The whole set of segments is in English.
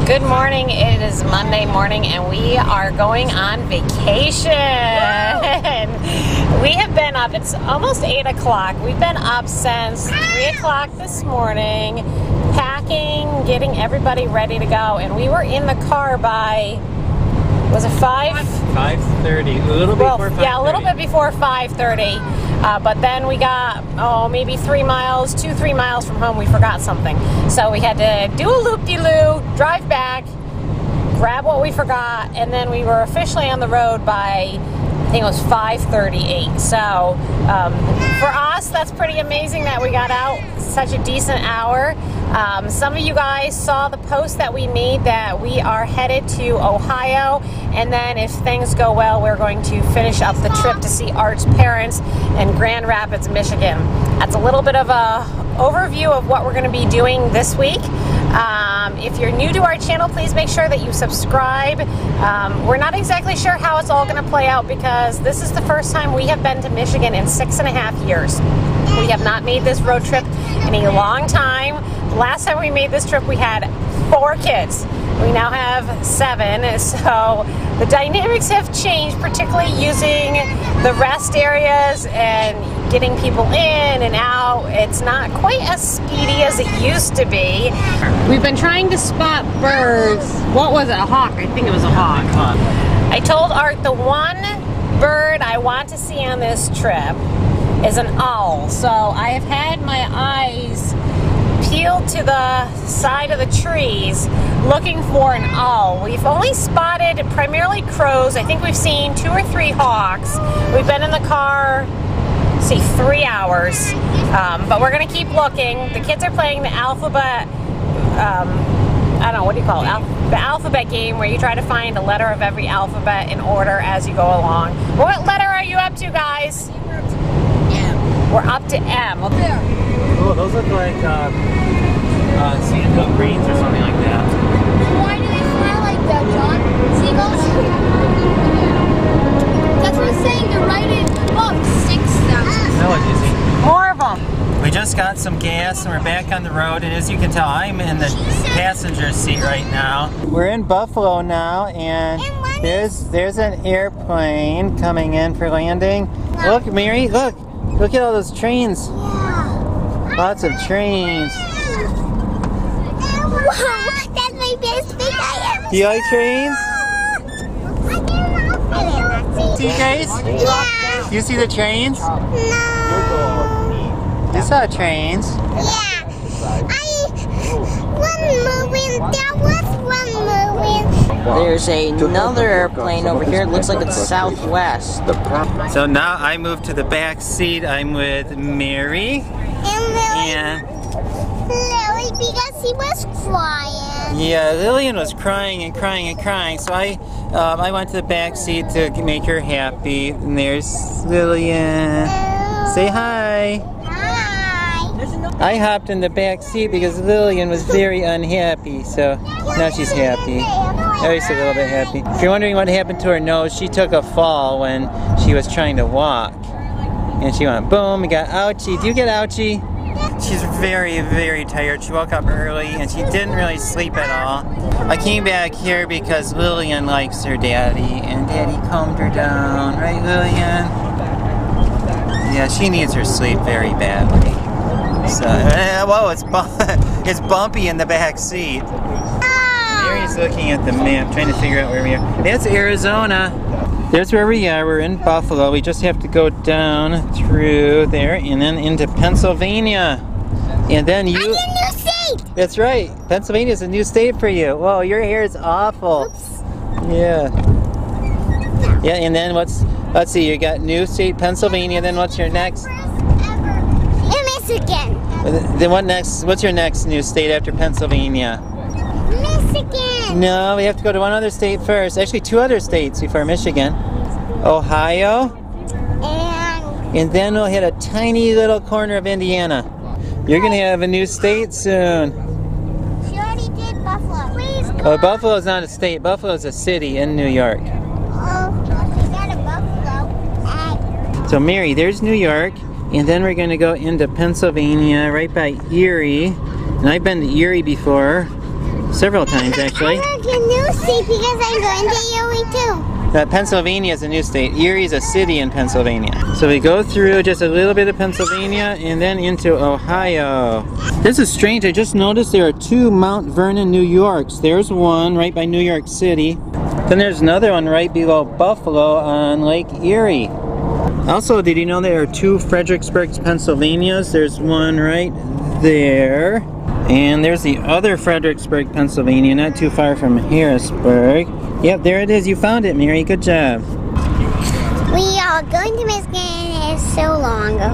Good morning. It is Monday morning and we are going on vacation. We have been up, it's almost 8 o'clock. We've been up since 3 o'clock this morning, packing, getting everybody ready to go. And we were in the car by, was it 5? 5:30, a little before 5:30. Yeah, a little bit before 5:30. But then we got, maybe 3 miles, 2-3 miles from home, we forgot something. So we had to do a loop-de-loo, drive back, grab what we forgot, and then we were officially on the road by, I think it was 5:38. So for us, that's pretty amazing that we got out such a decent hour. Some of you guys saw the post that we made that we are headed to Ohio, and then if things go well, we're going to finish up the trip to see Art's parents in Grand Rapids, Michigan. That's a little bit of a overview of what we're going to be doing this week. If you're new to our channel, please make sure that you subscribe. We're not exactly sure how it's all going to play out because this is the first time we have been to Michigan in 6.5 years. We have not made this road trip in a long time. Last time we made this trip, we had 4 kids. We now have 7, so the dynamics have changed, particularly using the rest areas and getting people in and out. It's not quite as speedy as it used to be. We've been trying to spot birds. What was it? A hawk? I think it was a hawk. I told Art the one bird I want to see on this trip is an owl. So I have had my eyes peeled to the side of the trees looking for an owl. We've only spotted primarily crows. I think we've seen 2 or 3 hawks. We've been in the car, see, 3 hours, but we're gonna keep looking. The kids are playing the alphabet, I don't know, what do you call it? The alphabet game where you try to find a letter of every alphabet in order as you go along. What letter are you up to, guys? We're up to M. Oh, those look like sandhill greens or something like that. Why do they fly like that, John? Seagulls? That's what I'm saying. They're right in. Oh, 6,000. That was easy. More of them. We just got some gas and we're back on the road, and as you can tell, I'm in the passenger seat right now. We're in Buffalo now, and there's an airplane coming in for landing. Look, Mary, look at all those trains. Lots of trains. Wow, that's my best thing I ever. Do you like trains? See, guys? Yeah. You see the trains? No. You saw trains. Yeah. One moving. There was one moving. There's another airplane over here. It looks like it's Southwest. So now I moved to the back seat. I'm with Mary. And Lily, because he was crying. Yeah, Lillian was crying and crying and crying, so I went to the back seat to make her happy. And there's Lillian. Say hi. Hi. I hopped in the back seat because Lillian was very unhappy, so now she's happy. At least a little bit happy. If you're wondering what happened to her nose, she took a fall when she was trying to walk. And she went boom, and got ouchie. Do you get ouchie? She's very, very tired. She woke up early and she didn't really sleep at all. I came back here because Lillian likes her daddy, and daddy calmed her down. Right, Lillian? Yeah, she needs her sleep very badly. So, whoa, it's bumpy in the back seat. Mary's looking at the map, trying to figure out where we are. That's Arizona. There's where we are. We're in Buffalo. We just have to go down through there and then into Pennsylvania. And then you... I'm in a new state! That's right. Pennsylvania's a new state for you. Whoa, your hair is awful. Oops. Yeah. Yeah, and then let's see, you got new state, Pennsylvania, then what's your next? In Michigan. Then what's your next new state after Pennsylvania? Michigan. No, we have to go to one other state first. Actually, 2 other states before Michigan. Ohio. And then we'll hit a tiny little corner of Indiana. You're going to have a new state soon. She already did Buffalo. Please go. Oh, Buffalo's not a state. Buffalo's a city in New York. Oh, she got a buffalo. So Mary, there's New York. And then we're going to go into Pennsylvania, right by Erie. And I've been to Erie before. several times actually. I like a new state because I'm going to Erie too. Pennsylvania is a new state. Erie is a city in Pennsylvania. So we go through just a little bit of Pennsylvania and then into Ohio. This is strange. I just noticed there are 2 Mount Vernon, New Yorks. There's one right by New York City. Then there's another one right below Buffalo on Lake Erie. Also, did you know there are 2 Fredericksburg, Pennsylvanias? There's one right there. And there's the other Fredericksburg, Pennsylvania, not too far from Harrisburg. Yep, there it is. You found it, Mary. Good job. We are going to Michigan so long ago.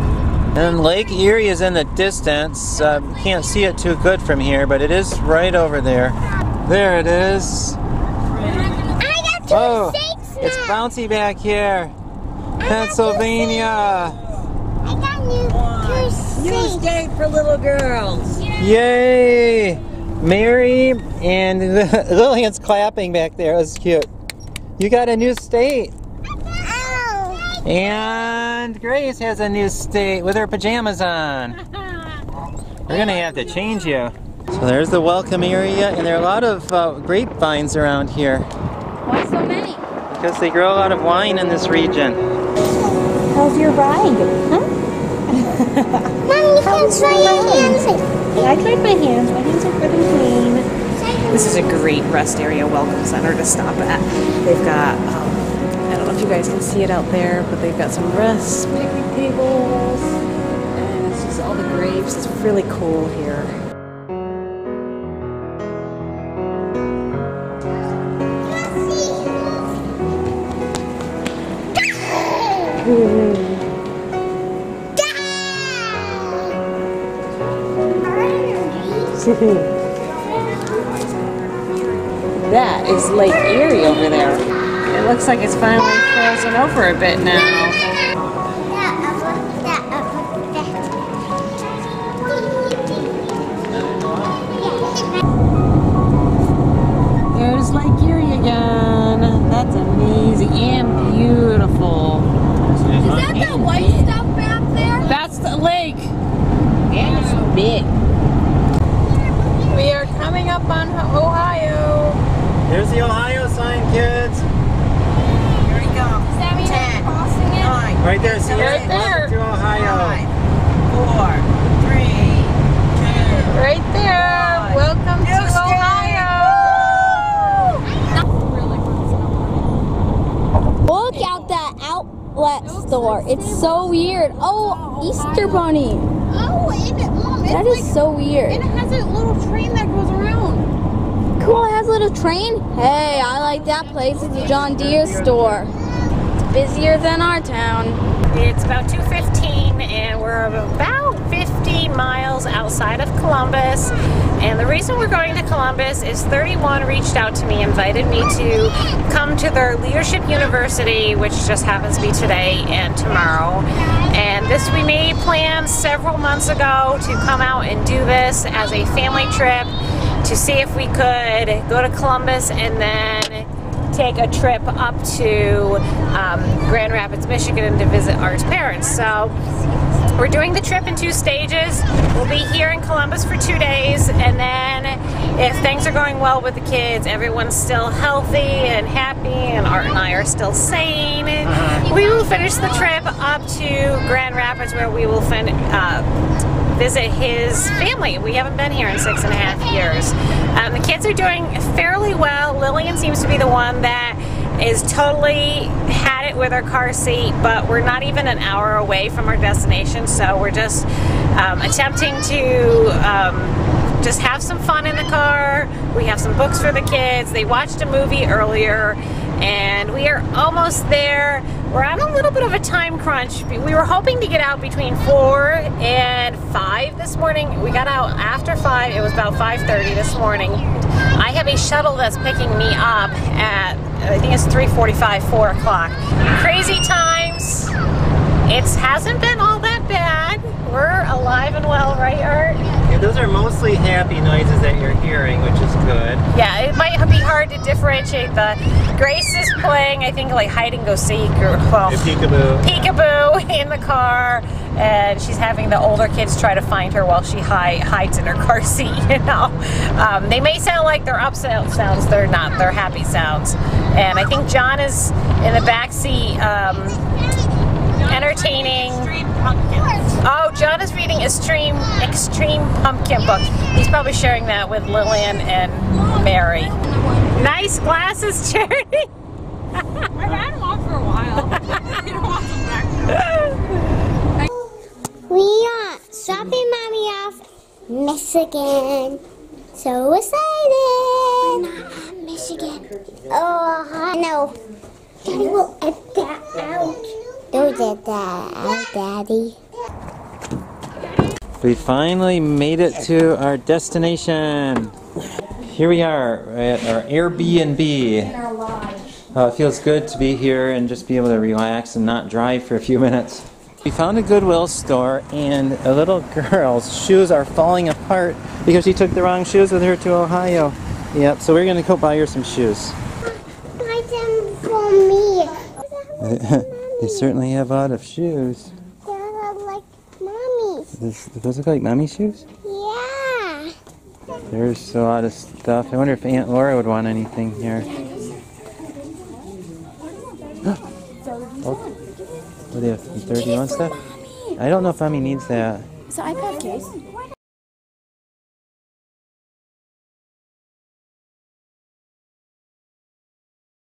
And Lake Erie is in the distance. Can't see it too good from here, but it is right over there. There it is. I got 2 Oh, steaks now. it's bouncy back here. Pennsylvania. I got two New steaks. state for little girls. Yay! Mary and Lillian's clapping back there. It was cute. You got a new state. Oh. And Grace has a new state with her pajamas on. We're gonna have to change you. So there's the welcome area, and there are a lot of grapevines around here. Why so many? Because they grow a lot of wine in this region. How's your ride? Huh? Mom, you can't try your hands. I tried my hands. My hands are good and clean. This is a great rest area welcome center to stop at. They've got, I don't know if you guys can see it out there, but they've got some rest picnic tables, and it's just all the grapes. It's really cool here. That is Lake Erie over there. It looks like it's finally frozen over a bit now. There's Lake Erie again. That's amazing and beautiful. Is that the white stuff back there? That's the lake. And it's big. We are coming up on Ohio. There's the Ohio sign, kids. Here we go. Does that mean we're crossing it? 9, Right there. See Right it? there. To Ohio. 5, 4, 3, 2. Right there. Welcome to Ohio. Look at that outlet store. It's so weird. Oh, Easter Bunny. Oh, Mom, That is so weird. it has a little train that goes around. Cool, it has a little train. Hey, I like that place. It's a John Deere store. It's busier than our town. It's about 2:15 and we're about 50 miles outside of Columbus. And the reason we're going to Columbus is 31 reached out to me, invited me to come to their Leadership University, which just happens to be today and tomorrow. And this we made plans several months ago to come out and do this as a family trip to see if we could go to Columbus and then take a trip up to Grand Rapids, Michigan to visit Art's parents. So we're doing the trip in 2 stages. We'll be here in Columbus for 2 days, and then if things are going well with the kids, everyone's still healthy and happy, and Art and I are still sane, we will finish the trip up to Grand Rapids, where we will visit his family. We haven't been here in 6.5 years. The kids are doing fairly well. Lillian seems to be the one that is totally had it with our car seat, but we're not even an hour away from our destination, so we're just attempting to just have some fun in the car. We have some books for the kids. They watched a movie earlier, and we are almost there. We're on a little bit of a time crunch. We were hoping to get out between 4 and 5 this morning. We got out after 5. It was about 5:30 this morning. I have a shuttle that's picking me up at, I think it's 3:45, 4 o'clock. Crazy times. It hasn't been all that bad. We're alive and well, right, Art? Yeah, those are mostly happy noises that you're hearing, which is good. Yeah, it might be hard hard to differentiate the. Grace is playing, I think, like hide and go seek or well, peekaboo in the car, and she's having the older kids try to find her while she hides in her car seat. You know, they may sound like they're upset sounds. They're not. They're happy sounds. And I think John is in the back seat. Entertaining. Oh, John is reading Extreme Pumpkin Book. He's probably sharing that with Lillian and Mary. Nice glasses, Charity. I've had them on for a while. You don't want them back. We are dropping Mommy off Michigan. So excited! We're not at Michigan. Oh, no. Daddy will edit that out. Don't edit that out, Daddy. We finally made it to our destination. Here we are at our Airbnb. It feels good to be here and just be able to relax and not drive for a few minutes. We found a Goodwill store and a little girl's shoes are falling apart because she took the wrong shoes with her to Ohio. Yep, so we're going to go buy her some shoes. Buy them for me. They certainly have a lot of shoes. They look like Mommy's. Those look like Mommy's shoes? Yeah. There's a lot of stuff. I wonder if Aunt Laura would want anything here. Oh, what do you have? 31 stuff? I don't know if Mommy needs that. It's an iPad case.